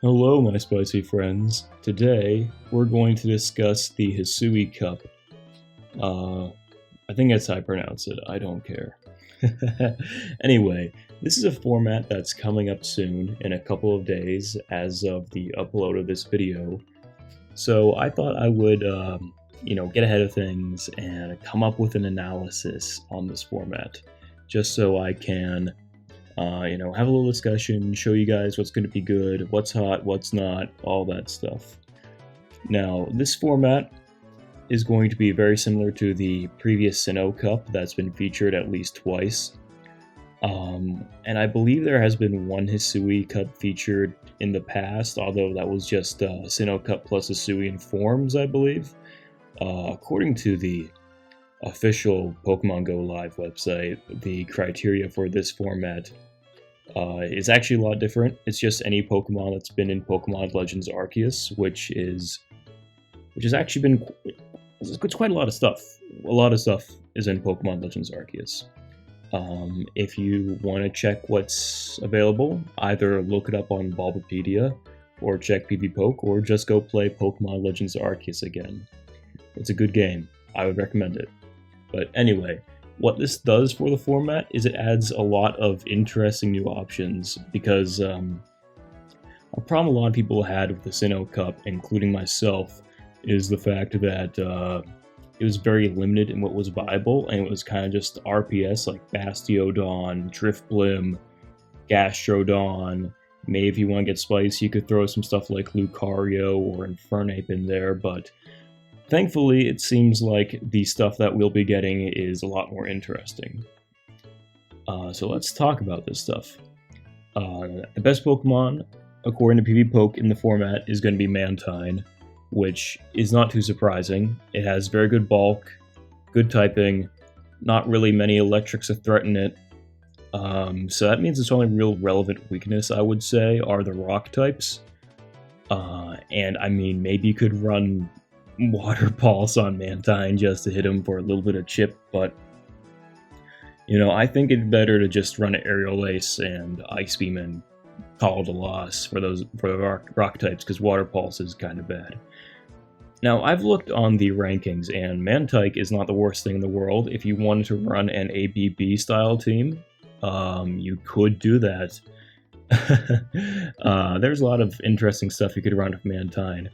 Hello, my spicy friends. Today, we're going to discuss the Hisui Cup. I think that's how I pronounce it. I don't care. Anyway, this is a format that's coming up soon in a couple of days as of the upload of this video. So I thought I would, get ahead of things and come up with an analysis on this format, just so I can have a little discussion, show you guys what's going to be good, what's hot, what's not, all that stuff. Now, this format is going to be very similar to the previous Sinnoh Cup that's been featured at least twice. And I believe there has been one Hisui Cup featured in the past, although that was just Sinnoh Cup plus Hisui in forms, I believe. According to the official Pokemon Go Live website, the criteria for this format is actually a lot different. It's just any Pokemon that's been in Pokemon Legends Arceus, which has actually been it's quite a lot of stuff. A lot of stuff is in Pokemon Legends Arceus. If you want to check what's available, either look it up on Bulbapedia, or check PvPoke, or just go play Pokemon Legends Arceus again. It's a good game. I would recommend it. But anyway, what this does for the format is it adds a lot of interesting new options, because a problem a lot of people had with the Sinnoh Cup, including myself, is the fact that it was very limited in what was viable, and it was kind of just RPS like Bastiodon, Drifblim, Gastrodon. Maybe if you want to get spicy, you could throw some stuff like Lucario or Infernape in there, but thankfully, it seems like the stuff that we'll be getting is a lot more interesting. So let's talk about this stuff. The best Pokemon, according to PvPoke in the format, is going to be Mantine, which is not too surprising. It has very good bulk, good typing, not really many electrics to threaten it. So that means its only real relevant weakness, I would say, are the rock types. And I mean, maybe you could run Water Pulse on Mantine just to hit him for a little bit of chip, but I think it's better to just run an Aerial Ace and Ice Beam and call it a loss for the rock types, because Water Pulse is kind of bad. Now, I've looked on the rankings, and Mantike is not the worst thing in the world. If you wanted to run an ABB style team, you could do that. There's a lot of interesting stuff you could run with Mantine.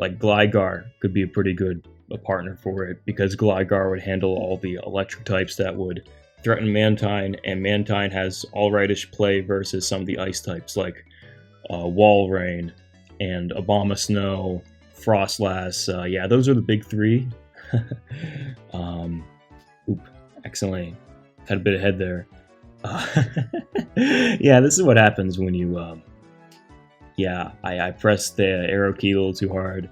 Like Gligar could be a pretty good partner for it, because Gligar would handle all the electric types that would threaten Mantine, and Mantine has all-rightish play versus some of the ice types like Walrein and Abomasnow, Frostlass. Yeah, those are the big three. Accidentally had a bit ahead there. Yeah, this is what happens when you I pressed the arrow key a little too hard.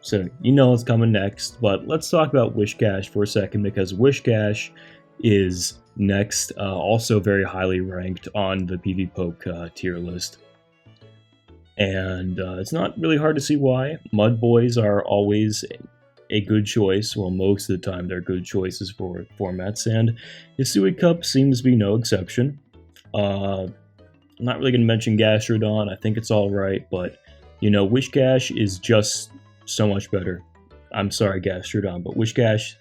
So it's coming next, but let's talk about Wishcash for a second, because Wishcash is next, also very highly ranked on the PvPoke tier list. And it's not really hard to see why. Mud Boys are always a good choice. Well, most of the time they're good choices for formats, and Hisui Cup seems to be no exception. I'm not really going to mention Gastrodon. I think it's alright, but, Wishcash is just so much better. I'm sorry, Gastrodon, but Wishcash,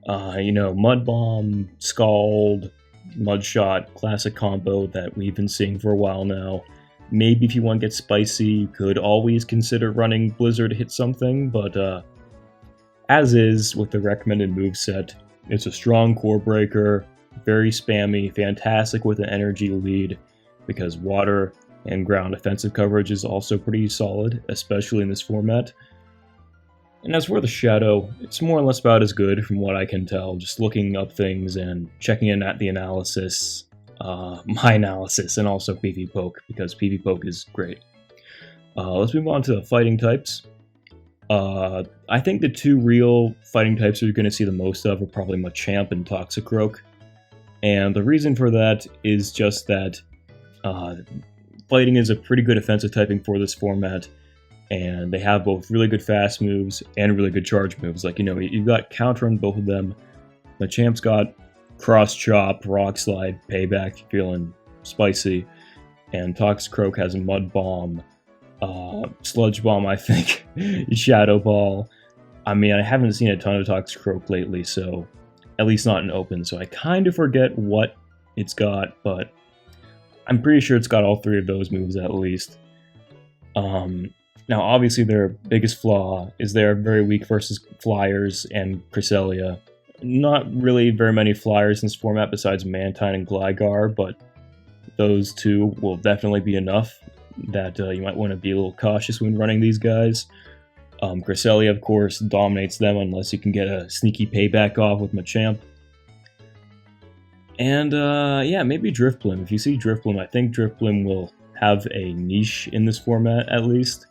Mud Bomb, Scald, Mudshot, classic combo that we've been seeing for a while now. Maybe if you want to get spicy, you could always consider running Blizzard to hit something, but as is with the recommended moveset, it's a strong core breaker, very spammy, fantastic with an energy lead, because water and ground offensive coverage is also pretty solid, especially in this format. And as for the Shadow, it's more or less about as good from what I can tell, just looking up things and checking in at the analysis, my analysis, and also PvPoke, because PvPoke is great. Let's move on to the fighting types. I think the two real fighting types you're going to see the most of are probably Machamp and Toxicroak. And the reason for that is just that fighting is a pretty good offensive typing for this format, and they have both really good fast moves and really good charge moves. Like, you've got counter on both of them. Machamp's got Cross Chop, Rock Slide, Payback, feeling spicy. and Toxicroak has a Mud Bomb, Sludge Bomb, I think, Shadow Ball. I mean, I haven't seen a ton of Toxicroak lately, so at least not in open, so I kind of forget what it's got, but I'm pretty sure it's got all 3 of those moves at least. Now, obviously, their biggest flaw is they're very weak versus Flyers and Cresselia. Not really very many Flyers in this format besides Mantine and Gligar, but those 2 will definitely be enough that you might want to be a little cautious when running these guys. Cresselia, of course, dominates them unless you can get a sneaky payback off with Machamp. And yeah, maybe Drifblim. If you see Drifblim, I think Drifblim will have a niche in this format at least.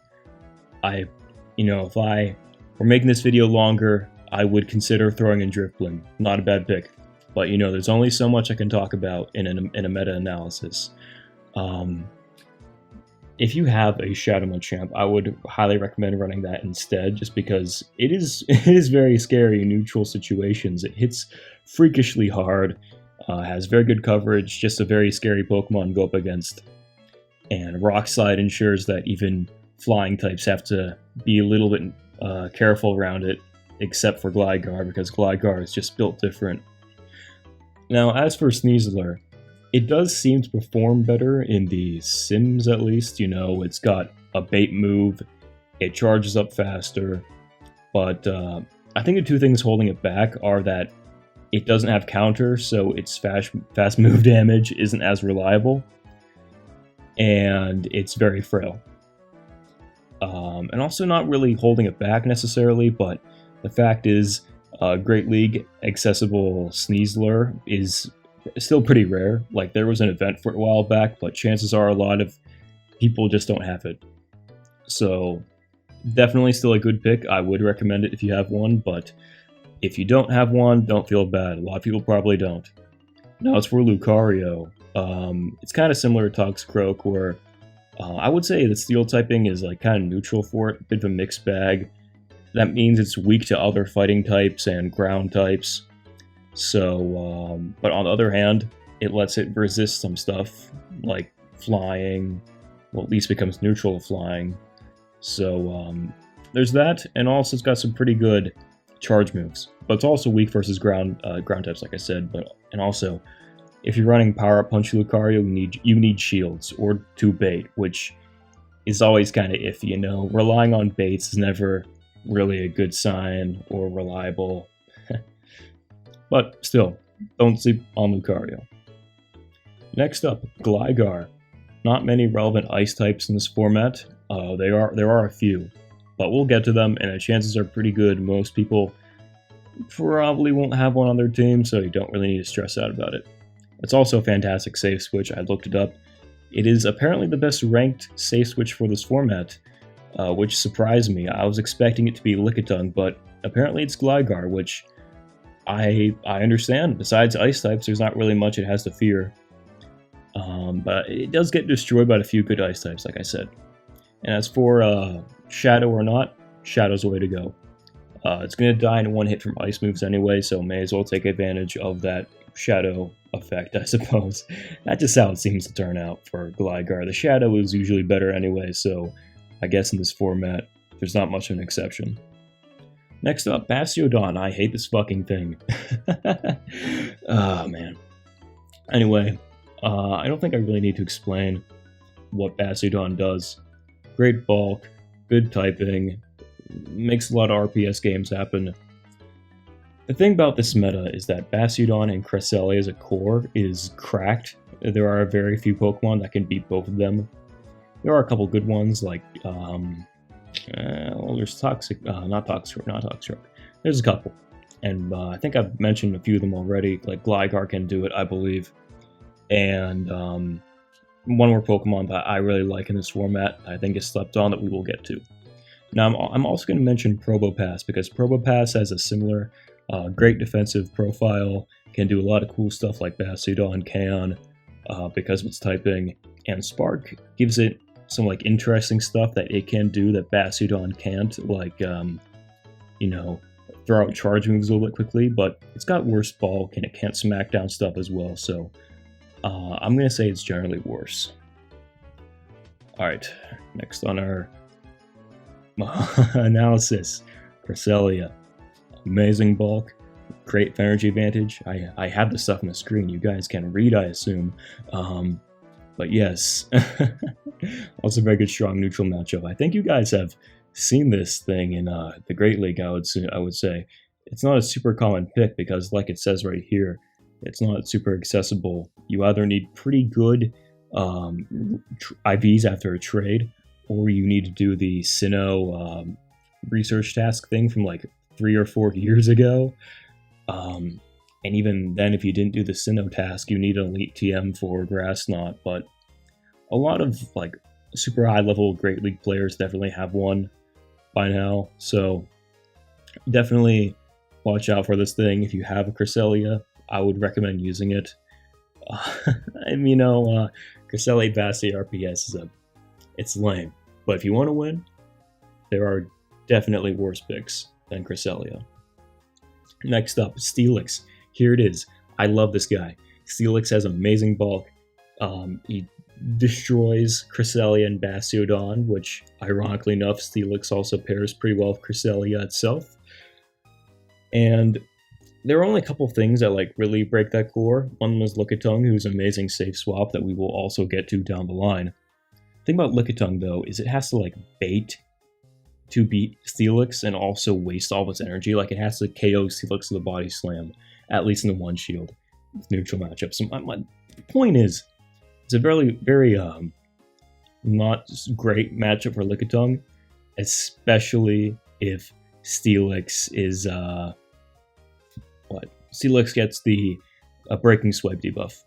If I were making this video longer, I would consider throwing in Drifblim. Not a bad pick. But there's only so much I can talk about in a meta-analysis. If you have a Shadow Machamp, I would highly recommend running that instead, just because it is very scary in neutral situations. It hits freakishly hard, has very good coverage, just a very scary Pokemon to go up against. And Rock Slide ensures that even flying types have to be a little bit careful around it, except for Gligar, because Gligar is just built different. Now, as for Sneasler, it does seem to perform better in the Sims, at least. It's got a bait move, it charges up faster, but I think the 2 things holding it back are that it doesn't have counter, so its fast move damage isn't as reliable, and it's very frail. And also not really holding it back necessarily, but the fact is, Great League accessible Sneasler is still pretty rare. Like, there was an event for it a while back, but chances are a lot of people just don't have it. So, definitely still a good pick. I would recommend it if you have one, but if you don't have one, don't feel bad. A lot of people probably don't. Now, as for Lucario, it's kind of similar to Toxicroak, where I would say the Steel typing is like kind of neutral for it, a bit of a mixed bag. That means it's weak to other fighting types and ground types. So, but on the other hand, it lets it resist some stuff, like flying. Well, at least becomes neutral to flying. So, there's that, and also it's got some pretty good charge moves. But it's also weak versus ground types, like I said. And also, if you're running Power Up Punch Lucario, you need shields or 2 bait, which is always kind of iffy. Relying on baits is never really a good sign or reliable. But still, don't sleep on Lucario. Next up, Gligar. Not many relevant ice types in this format. There are a few, but we'll get to them, and the chances are pretty good most people probably won't have one on their team, so you don't really need to stress out about it. It's also a fantastic safe switch. I looked it up. It is apparently the best ranked safe switch for this format, which surprised me. I was expecting it to be Lickitung, but apparently it's Gligar, which I understand. Besides ice types, there's not really much it has to fear. But it does get destroyed by a few good ice types, like I said. And as for Shadow or not, Shadow's the way to go. It's going to die in 1 hit from ice moves anyway, so may as well take advantage of that Shadow effect, I suppose. That's just how it seems to turn out for Gligar. The Shadow is usually better anyway, so I guess in this format, there's not much of an exception. Next up, Bastiodon. I hate this fucking thing. Oh, man. Anyway, I don't think I really need to explain what Bastiodon does. Great bulk, good typing, makes a lot of RPS games happen. The thing about this meta is that Bastiodon and Cresselia as a core is cracked. There are very few Pokemon that can beat both of them. There are a couple good ones, like, well, there's not Toxic. There's a couple. And I think I've mentioned a few of them already, like Gligar can do it, I believe. And one more Pokemon that I really like in this format, I think is slept on, that we will get to. Now, I'm also going to mention Probopass, because Probopass has a similar great defensive profile, can do a lot of cool stuff like Bastiodon can, because of its typing, and Spark gives it some like interesting stuff that it can do that Bastiodon can't, like, throw out charge moves a little bit quickly, but it's got worse bulk and it can't smack down stuff as well, so I'm going to say it's generally worse. Alright, next on our analysis, Cresselia. Amazing bulk, great energy advantage. I have the stuff on the screen, you guys can read, I assume. But yes, also very good strong neutral matchup. I think you guys have seen this thing in the Great League, I would say. It's not a super common pick because, like it says right here, it's not super accessible. You either need pretty good IVs after a trade, or you need to do the Sinnoh research task thing from like 3 or 4 years ago. And even then, if you didn't do the Sinnoh task, you need an Elite TM for Grass Knot. But a lot of like super high level Great League players definitely have one by now. So definitely watch out for this thing. If you have a Cresselia, I would recommend using it. And you know, Cresselia Basti RPS it's lame. But if you want to win, there are definitely worse picks than Cresselia. Next up, Steelix. Here it is. I love this guy. Steelix has amazing bulk. He destroys Cresselia and Bastiodon, which, ironically enough, Steelix also pairs pretty well with Cresselia itself. And there are only a couple things that like really break that core. One was Lickong, who's an amazing safe swap that we will also get to down the line. The thing about Lickong, though, is it has to like bait to beat Steelix and also waste all of its energy. Like, it has to KO Steelix with a body slam, at least in the one shield neutral matchup. So my point is, it's a very, very not great matchup for Lickong, especially if Steelix is Steelix gets the breaking swipe debuff.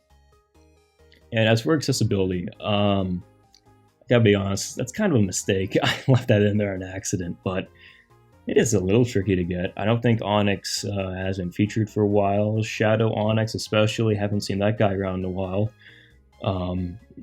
And as for accessibility, I gotta be honest, that's kind of a mistake. I left that in there on accident, but it is a little tricky to get. I don't think Onyx has been featured for a while. Shadow Onyx especially, haven't seen that guy around in a while.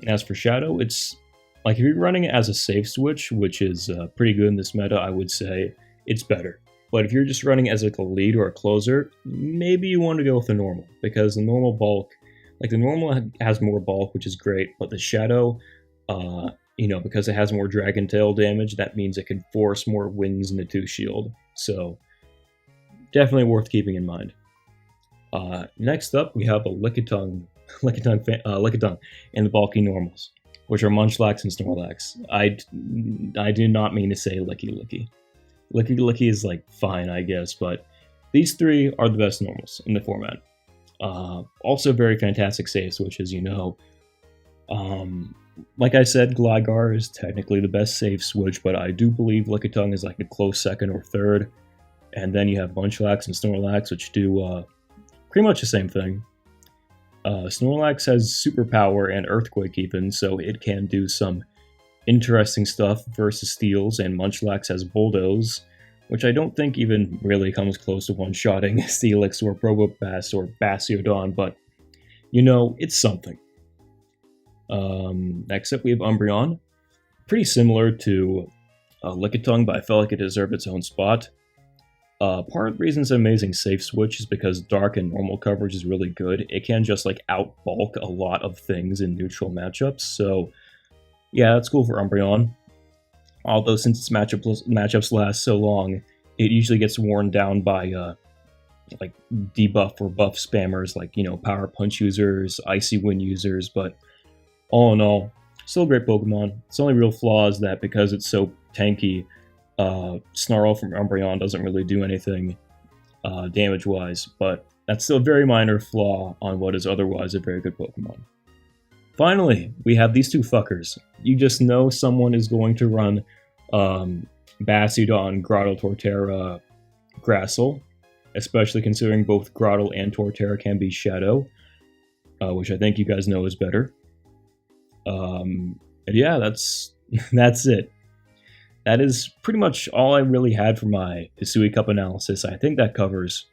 As for Shadow, it's like if you're running it as a safe switch, which is pretty good in this meta, I would say it's better. But if you're just running as like a lead or a closer, maybe you want to go with the normal, because the normal bulk, like the normal has more bulk, which is great, but the Shadow, you know, because it has more Dragon Tail damage, that means it could force more wins into 2 shield. So definitely worth keeping in mind. Next up, we have a Lickong and the bulky normals, which are Munchlax and Snorlax. I do not mean to say Licky. Licky is like fine, I guess, but these 3 are the best normals in the format. Also very fantastic save switches, you know. Like I said, Glar is technically the best save switch, but I do believe Lickong is like a close second or third. And then you have Munchlax and Snorlax, which do pretty much the same thing. Snorlax has superpower and Earthquake even, so it can do some interesting stuff versus Steels, and Munchlax has Bulldoze, which I don't think even really comes close to one-shotting Steelix or Probopass or Bastiodon, but, you know, it's something. Next up we have Umbreon. Pretty similar to Lickong, but I felt like it deserved its own spot. Part of the reason it's an amazing safe switch is because dark and normal coverage is really good. It can just like out-bulk a lot of things in neutral matchups, so yeah, that's cool for Umbreon. Although since its matchups last so long, it usually gets worn down by like debuff or buff spammers, like, you know, Power Punch users, Icy Wind users, but all in all, still a great Pokemon. Its only real flaw is that because it's so tanky, Snarl from Umbreon doesn't really do anything damage-wise, but that's still a very minor flaw on what is otherwise a very good Pokemon. Finally, we have these 2 fuckers. You just know someone is going to run Bastiodon, Grottle, Torterra, Grassel, especially considering both Grottle and Torterra can be Shadow, which I think you guys know is better. And yeah, that's it. That is pretty much all I really had for my Hisui Cup analysis. I think that covers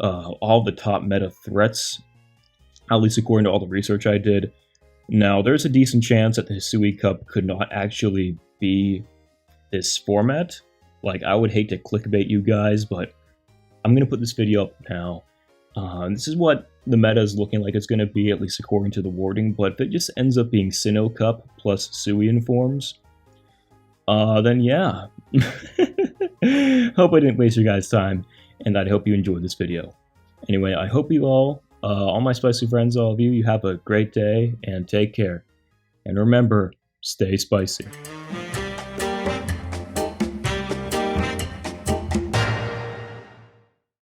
all the top meta threats, at least according to all the research I did. Now, there's a decent chance that the Hisui Cup could not actually be this format. Like, I would hate to clickbait you guys, but I'm going to put this video up now. This is what the meta is looking like it's going to be, at least according to the wording, but if it just ends up being Sinnoh Cup plus Suian forms, then yeah. Hope I didn't waste your guys' time, and I hope you enjoyed this video. Anyway, I hope you all my spicy friends, all of you have a great day, and take care. And remember, stay spicy.